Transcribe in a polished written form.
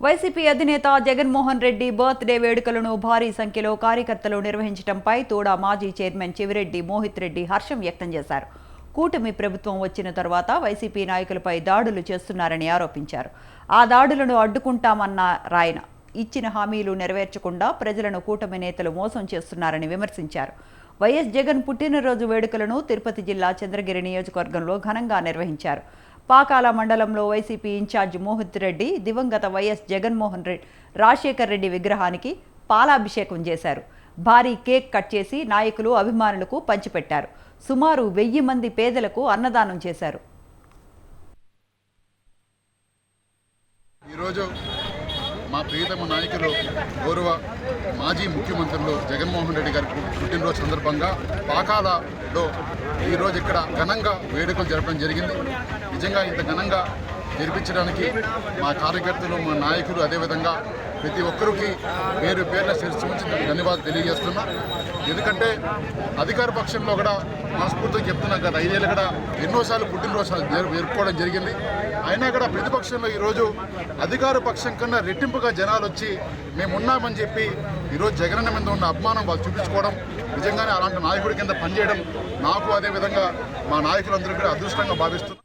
YCP అధినేత Jaganmohan Reddy birthday వేడుకలను భారీ సంఖ్యలో కార్యకర్తలు నిర్వహించడంపై తోడా మాజీ చైర్మన్ చెవిరెడ్డి మోహిత్ రెడ్డి హర్షం వ్యక్తం చేశారు. కూటమి ప్రభుత్వం వచ్చిన తర్వాత వైసీపీ నాయకులపై దాడులు చేస్తున్నారని ఆరోపించారు. ఆ దాడులను అడ్డుకుంటామన్నారాయన. ఇచ్చిన హామీలు నెరవేర్చకుండా ప్రజలను కూటమి నేతలు మోసం చేస్తున్నారని విమర్శించారు. వైఎస్ జగన్ పుట్టినరోజు వేడుకలను తిరుపతి జిల్లా చంద్రగిరి నియోజకవర్గంలో ఘనంగా నిర్వహించారు. పాకాల మండలంలో వైసీపీ ఇన్ఛార్జ్ మోహిత్ రెడ్డి దివంగత వైఎస్ జగన్మోహన్ రెడ్డి రాజశేఖర్ రెడ్డి విగ్రహానికి పాలాభిషేకం చేశారు. భారీ కేక్ కట్ చేసి నాయకులు అభిమానులకు పంచిపెట్టారు. సుమారు 1000 మంది పేదలకు అన్నదానం చేశారు. ఈరోజు మా ప్రియతమ నాయకులు గౌరవ మాజీ ముఖ్యమంత్రులు జగన్మోహన్ రెడ్డి గారి పుట్టినరోజు సందర్భంగా పాకాలలో ఈరోజు ఇక్కడ ఘనంగా వేడుకలు జరపడం జరిగింది. నిజంగా ఇంత ఘనంగా జరిపించడానికి మా కార్యకర్తలు, మా నాయకులు, అదేవిధంగా ప్రతి ఒక్కరికి పేరు పేర్ల శిరస్సు నుంచి ధన్యవాదాలు తెలియజేస్తున్నా. ఎందుకంటే అధికార పక్షంలో కూడా మనస్ఫూర్తిగా చెప్తున్నా గత 5 ఏళ్ళు కూడా ఎన్నోసార్లు పుట్టినరోజు జరుపుకోవడం జరిగింది. అయినా కూడా ప్రతిపక్షంలో ఈరోజు అధికార పక్షం కన్నా రెట్టింపుగా జనాలు వచ్చి మేమున్నామని చెప్పి ఈరోజు జగనన్న మీద ఉన్న అభిమానం వాళ్ళు చూపించుకోవడం, నిజంగానే అలాంటి నాయకుడి కింద పనిచేయడం నాకు అదేవిధంగా మా నాయకులందరూ కూడా అదృష్టంగా భావిస్తున్నారు.